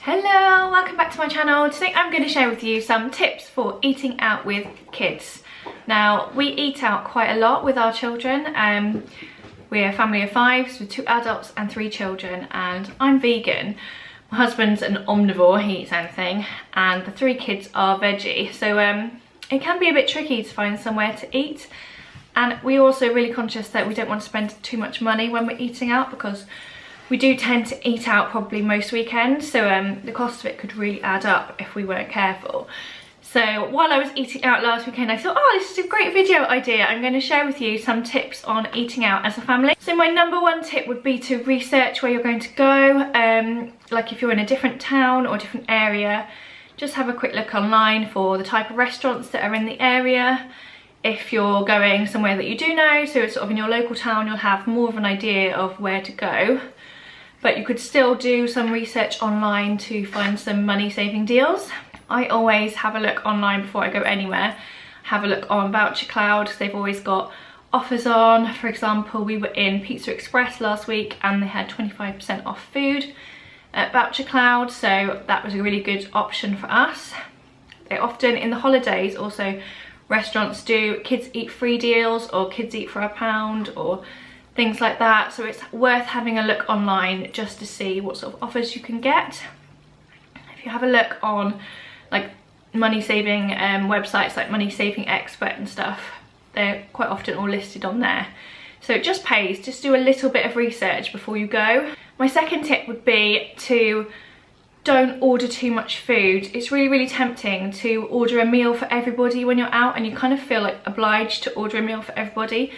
Hello, welcome back to my channel. Today I'm going to share with you some tips for eating out with kids. Now, we eat out quite a lot with our children. We're a family of 5 with 2 adults and 3 children, and I'm vegan. My husband's an omnivore, he eats anything, and the 3 kids are veggie. So it can be a bit tricky to find somewhere to eat. And we're also really conscious that we don't want to spend too much money when we're eating out, because we do tend to eat out probably most weekends, so the cost of it could really add up if we weren't careful. So while I was eating out last weekend, I thought, oh, this is a great video idea. I'm going to share with you some tips on eating out as a family. So my number 1 tip would be to research where you're going to go. Like if you're in a different town or different area, just have a quick look online for the type of restaurants that are in the area. If you're going somewhere that you do know, so it's sort of in your local town, you'll have more of an idea of where to go. But you could still do some research online to find some money saving deals. I always have a look online before I go anywhere. Have a look on Voucher Cloud, because they've always got offers on. For example, we were in Pizza Express last week and they had 25% off food at Voucher Cloud, so that was a really good option for us. They often, in the holidays, also restaurants do kids eat free deals or kids eat for £1 or things like that, so it's worth having a look online just to see what sort of offers you can get. If you have a look on like money saving websites like Money Saving Expert and stuff, they're quite often all listed on there, so it just pays. Just do a little bit of research before you go. My second tip would be to don't order too much food. It's really tempting to order a meal for everybody when you're out, and you kind of feel like obliged to order a meal for everybody.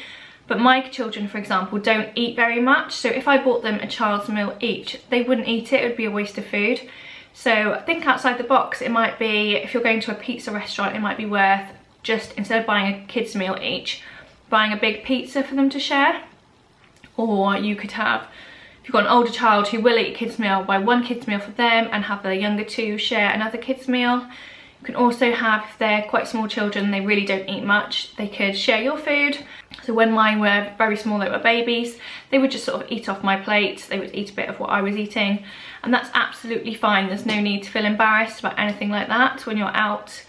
But my children, for example, don't eat very much, so if I bought them a child's meal each, they wouldn't eat it. It would be a waste of food. So think outside the box. It might be, if you're going to a pizza restaurant, it might be worth just, instead of buying a kid's meal each, buying a big pizza for them to share. Or you could have, if you've got an older child who will eat a kid's meal, buy 1 kid's meal for them and have the younger 2 share another kid's meal. You can also have, if they're quite small children, they really don't eat much, they could share your food. So when mine were very small, they were babies, they would just sort of eat off my plate. They would eat a bit of what I was eating, and that's absolutely fine. There's no need to feel embarrassed about anything like that. When you're out,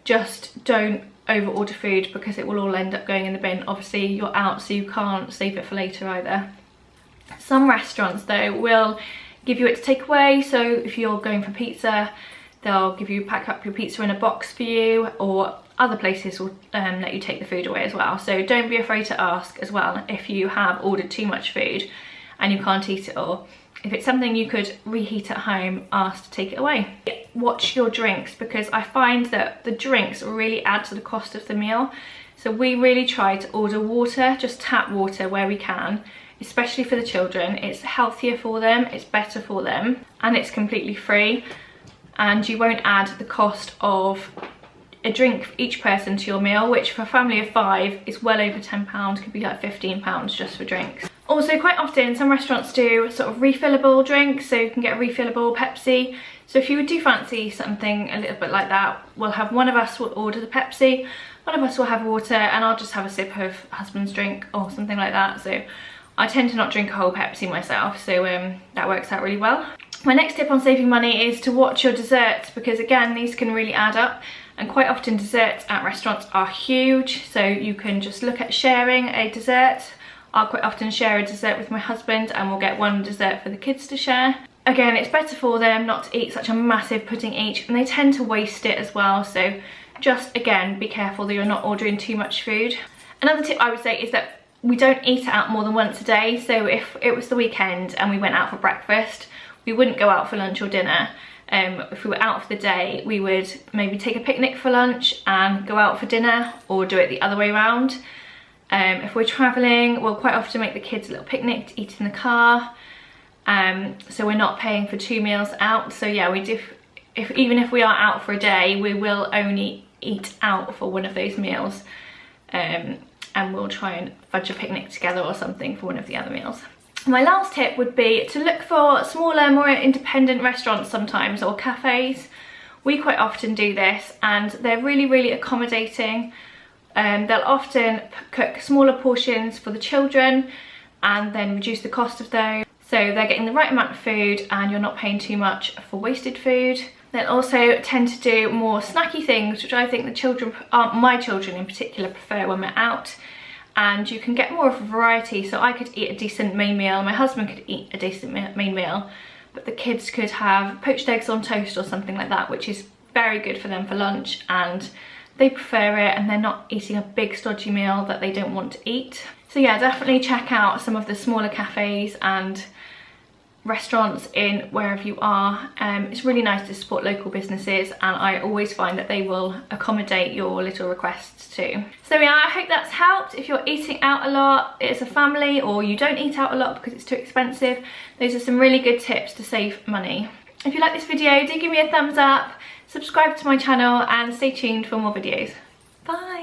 just don't over order food, because it will all end up going in the bin. Obviously you're out, so you can't save it for later either. Some restaurants though will give you it to take away, so if you're going for pizza, they'll give you, pack up your pizza in a box for you, or other places will let you take the food away as well. So don't be afraid to ask as well if you have ordered too much food and you can't eat it all. If it's something you could reheat at home, ask to take it away. Watch your drinks, because I find that the drinks really add to the cost of the meal. So we really try to order water, just tap water where we can, especially for the children. It's healthier for them, it's better for them, and it's completely free. And you won't add the cost of a drink for each person to your meal, which for a family of 5 is well over £10, could be like £15 just for drinks. Also, quite often some restaurants do sort of refillable drinks, so you can get a refillable Pepsi. So if you do fancy something a little bit like that, we'll have, one of us will order the Pepsi, one of us will have water, and I'll just have a sip of husband's drink or something like that. So I tend to not drink a whole Pepsi myself, so that works out really well. My next tip on saving money is to watch your desserts, because again, these can really add up, and quite often desserts at restaurants are huge, so you can just look at sharing a dessert. I'll quite often share a dessert with my husband, and we'll get 1 dessert for the kids to share. Again, it's better for them not to eat such a massive pudding each, and they tend to waste it as well, so just again be careful that you're not ordering too much food. Another tip I would say is that we don't eat out more than once a day, so if it was the weekend and we went out for breakfast, we wouldn't go out for lunch or dinner. If we were out for the day, we would maybe take a picnic for lunch and go out for dinner, or do it the other way around. If we're travelling, we'll quite often make the kids a little picnic to eat in the car, so we're not paying for 2 meals out. So yeah, we do. Even if we are out for a day, we will only eat out for one of those meals, and we'll try and fudge a picnic together or something for one of the other meals. My last tip would be to look for smaller, more independent restaurants sometimes, or cafes. We quite often do this, and they're really accommodating. They'll often cook smaller portions for the children and then reduce the cost of those. So they're getting the right amount of food and you're not paying too much for wasted food. They'll also tend to do more snacky things, which I think the children, my children in particular, prefer when we're out. And you can get more of a variety. So I could eat a decent main meal, my husband could eat a decent main meal, but the kids could have poached eggs on toast or something like that, which is very good for them for lunch, and they prefer it, and they're not eating a big stodgy meal that they don't want to eat. So yeah, definitely check out some of the smaller cafes and restaurants in wherever you are. It's really nice to support local businesses, and I always find that they will accommodate your little requests too. So yeah, I hope that's helped. If you're eating out a lot as a family, or you don't eat out a lot because it's too expensive, those are some really good tips to save money. If you like this video, do give me a thumbs up, subscribe to my channel, and stay tuned for more videos. Bye!